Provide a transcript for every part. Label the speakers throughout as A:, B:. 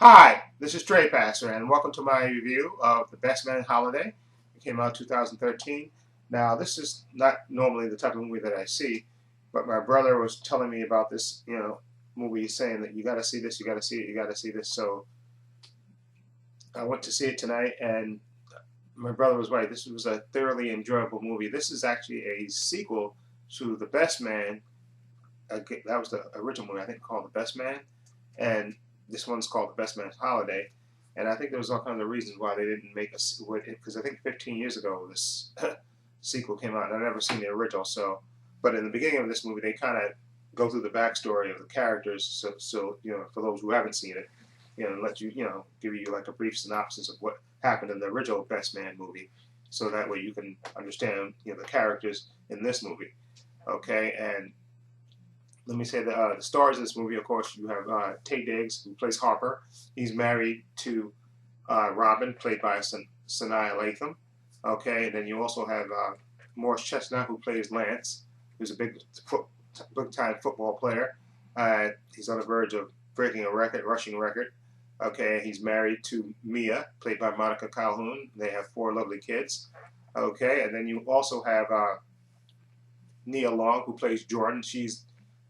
A: Hi, this is Trey Passer, and welcome to my review of The Best Man Holiday. It came out 2013. Now, this is not normally the type of movie that I see, but my brother was telling me about this, movie, saying that you got to see this, you got to see it, you got to see this. So I went to see it tonight, and my brother was right. This was a thoroughly enjoyable movie. This is actually a sequel to The Best Man. That was the original movie, I think, called The Best Man, and this one's called The Best Man's Holiday. And I think there was all kinds of reasons why they didn't make a because I think 15 years ago this sequel came out, and I've never seen the original. So, but in the beginning of this movie, they kind of go through the backstory of the characters. So for those who haven't seen it, and let you, give you like a brief synopsis of what happened in the original Best Man movie, so that way you can understand, the characters in this movie. Okay, and let me say the stars of this movie. Of course, you have Taye Diggs, who plays Harper. He's married to Robin, played by Sanaa Lathan. Okay, and then you also have Morris Chestnut, who plays Lance, who's a big time football player. He's on the verge of breaking a rushing record. Okay, he's married to Mia, played by Monica Calhoun. They have 4 lovely kids. Okay, and then you also have Nia Long, who plays Jordan. She's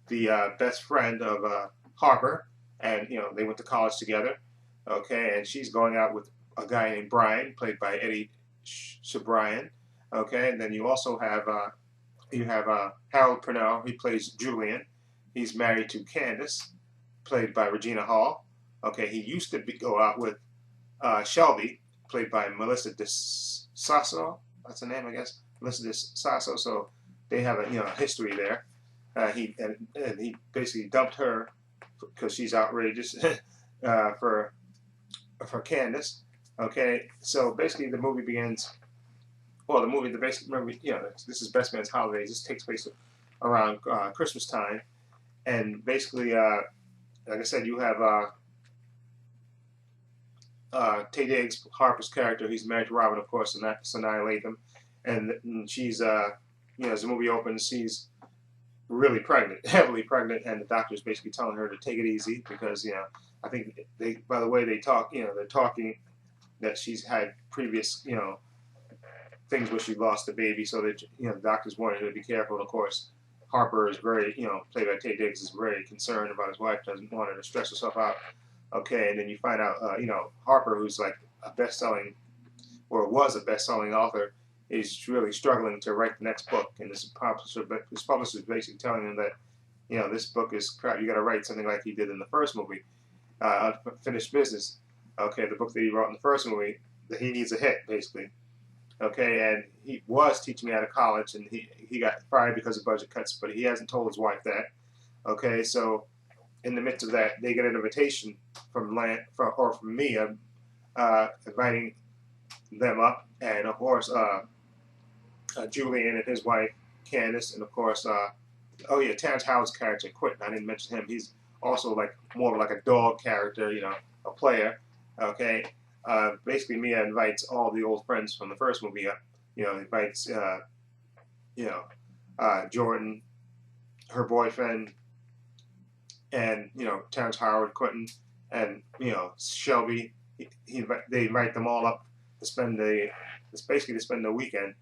A: the best friend of Harper, and they went to college together. Okay, and she's going out with a guy named Brian, played by Eddie Cibrian. Okay, and then you also have Harold Purnell. He plays Julian. He's married to Candace, played by Regina Hall. Okay, he used to go out with Shelby, played by Melissa DeSasso. That's the name, I guess. Melissa DeSasso. So they have a history there. He basically dumped her because she's outrageous for Candace. Okay, so basically the movie begins. Well, the basic movie, this is Best Man's Holidays. This takes place around Christmas time, and basically, like I said, you have Taye Diggs, Harper's character. He's married to Robin, of course, and that's Sanaa Lathan, and she's as the movie opens, she's really pregnant, heavily pregnant, and the doctor's basically telling her to take it easy because I think by the way they talk, they're talking that she's had previous things where she lost the baby, so that the doctors wanted her to be careful. And of course, Harper is very played by Taye Diggs, is very concerned about his wife, doesn't want her to stress herself out. Okay, and then you find out Harper, who's like a best-selling or was a best-selling author, is really struggling to write the next book, and his publisher is basically telling him that this book is crap. You got to write something like he did in the first movie, Unfinished Business. Okay, the book that he wrote in the first movie, that he needs a hit basically. Okay, and he was teaching out of college, and he got fired because of budget cuts, but he hasn't told his wife that. Okay, so in the midst of that, they get an invitation from Mia, inviting them up, and of course Julian and his wife Candace, and of course oh yeah, Terrence Howard's character Quentin. I didn't mention him. He's also like more of like a dog character, a player. Okay, basically Mia invites all the old friends from the first movie up. Invites Jordan, her boyfriend, and Terrence Howard, Quentin, and Shelby. They invite them all up to spend it's basically to spend the weekend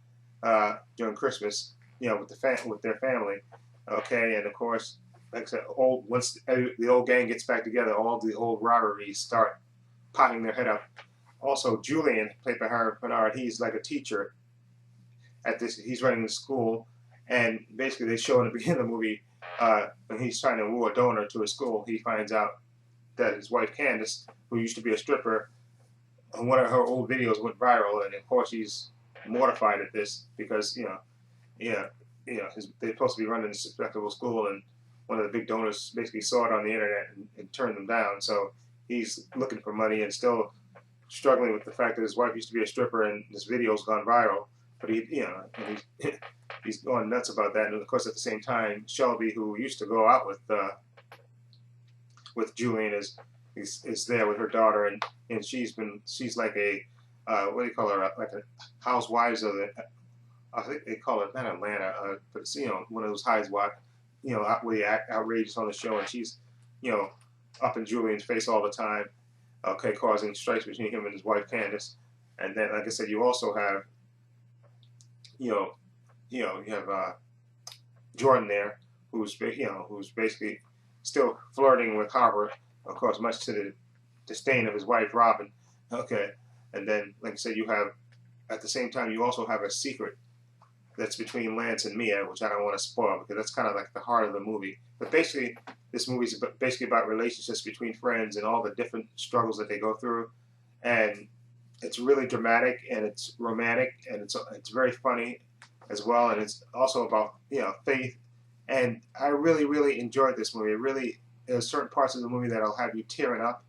A: during Christmas, with their family. Okay, and of course, like I said, once the old gang gets back together, all the old rivalries start popping their head up. Also, Julian, played by Harold Bernard, he's like a teacher at this. He's running the school, and basically they show in the beginning of the movie when he's trying to woo a donor to his school, he finds out that his wife Candace, who used to be a stripper, one of her old videos went viral, and of course he's mortified at this because they're supposed to be running this respectable school, and one of the big donors basically saw it on the internet and turned them down. So he's looking for money and still struggling with the fact that his wife used to be a stripper and this video's gone viral. But he's going nuts about that. And of course, at the same time, Shelby, who used to go out with Julian, is there with her daughter, and she's like a what do you call her, like a housewives of the, I think they call it not Atlanta, but it's one of those housewives, really outrageous on the show, and she's up in Julian's face all the time. okay, causing strikes between him and his wife Candace. And then, like I said, you also have, you know, you have Jordan there, who's basically still flirting with Harper, of course, much to the disdain of his wife Robin. Okay, and then, like I said, you have at the same time you also have a secret that's between Lance and Mia, which I don't want to spoil because that's kind of like the heart of the movie. But basically, this movie's basically about relationships between friends and all the different struggles that they go through, and it's really dramatic and it's romantic and it's very funny as well, and it's also about faith. And I really really enjoyed this movie. It really there's certain parts of the movie that'll have you tearing up.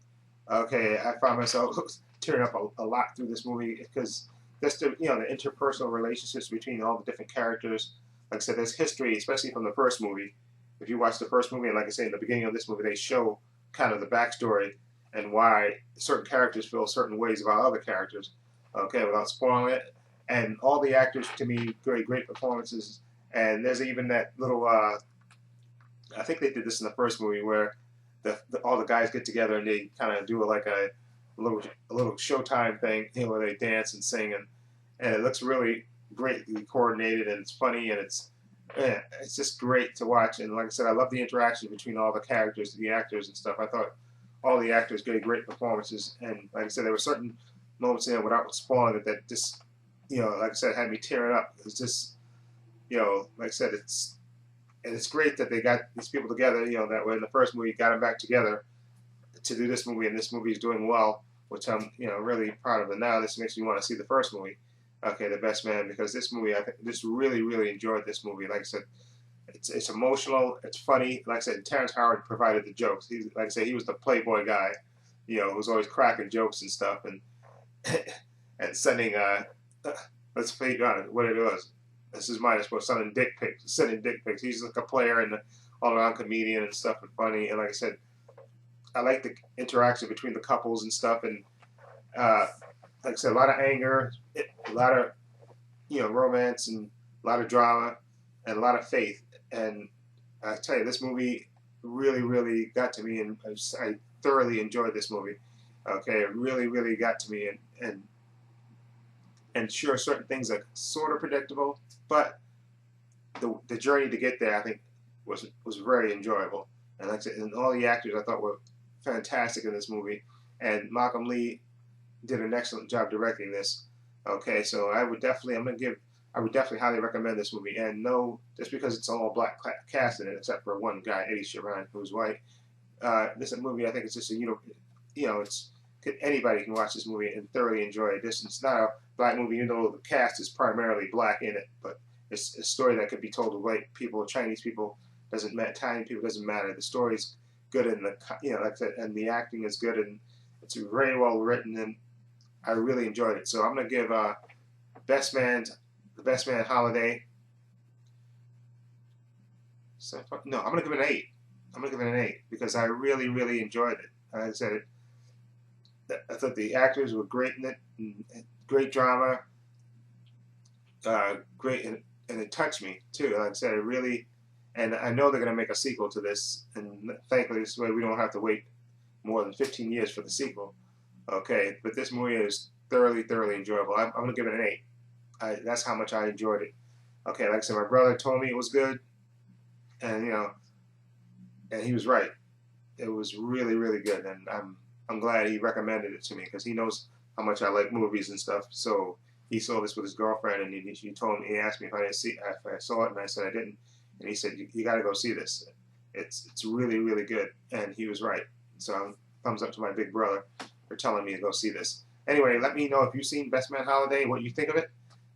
A: Okay, I found myself tearing up a lot through this movie because just the interpersonal relationships between all the different characters. Like I said, there's history, especially from the first movie. If you watch the first movie, and like I say in the beginning of this movie, they show kind of the backstory and why certain characters feel certain ways about other characters. Okay, without spoiling it. And all the actors, to me, great performances. And there's even that little, I think they did this in the first movie where all the guys get together and they kind of do like a little Showtime thing, where they dance and sing, and it looks really greatly coordinated and it's funny and it's just great to watch. And like I said, I love the interaction between all the characters, the actors and stuff. I thought all the actors gave great performances, and like I said, there were certain moments in it without spoiling it that just like I said, had me tearing up. It's just like I said, it's great that they got these people together. That way in the first movie got them back together to do this movie, and this movie is doing well, which I'm really proud of. And now this makes me want to see the first movie, okay, The Best Man, because this movie I just really really enjoyed this movie. Like I said, it's emotional, it's funny. Like I said, Terrence Howard provided the jokes. Like I said, he was the playboy guy, who's always cracking jokes and stuff, and and sending let's figure out what it was. This is minus for sending dick pics. He's like a player and all around comedian and stuff and funny. And like I said, I like the interaction between the couples and stuff, and like I said, a lot of anger, a lot of romance, and a lot of drama, and a lot of faith. And I tell you, this movie really, really got to me, and I thoroughly enjoyed this movie. Okay, it really, really got to me, and sure, certain things are sort of predictable, but the journey to get there, I think, was very enjoyable. And like I said, and all the actors I thought were fantastic in this movie, and Malcolm Lee did an excellent job directing this. Okay, so I would definitely highly recommend this movie. And no, just because it's all black cast in it, except for one guy, Eddie Sheeran, who's white. This movie, I think it's just it's anybody can watch this movie and thoroughly enjoy it. It's not a black movie, even though the cast is primarily black in it, but it's a story that could be told to white people, Chinese people, doesn't matter, Italian people, doesn't matter. The story's good, and like I said, and the acting is good, and it's very well written, and I really enjoyed it. So I'm gonna give the Best Man Holiday. So no, I'm gonna give it an 8. I'm gonna give it an 8 because I really really enjoyed it. Like I said, I thought the actors were great in it, and great drama, great, and it touched me too. Like I said, it really, and I know they're gonna make a sequel to this, and thankfully this way we don't have to wait more than 15 years for the sequel. Okay, but this movie is thoroughly enjoyable. I'm gonna give it an 8. That's how much I enjoyed it. Okay, like I said, my brother told me it was good, and and he was right. It was really really good, and I'm glad he recommended it to me because he knows how much I like movies and stuff. So he saw this with his girlfriend, and he told me, he asked me if I saw it, and I said I didn't, and he said you got to go see this. It's really really good, and he was right. So thumbs up to my big brother for telling me to go see this. Anyway, let me know if you've seen Best Man Holiday, what you think of it.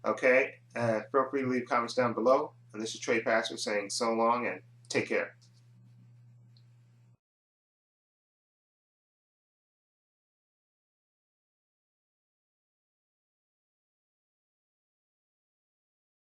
A: Okay, feel free to leave comments down below. And this is Trey Pastor saying so long and take care.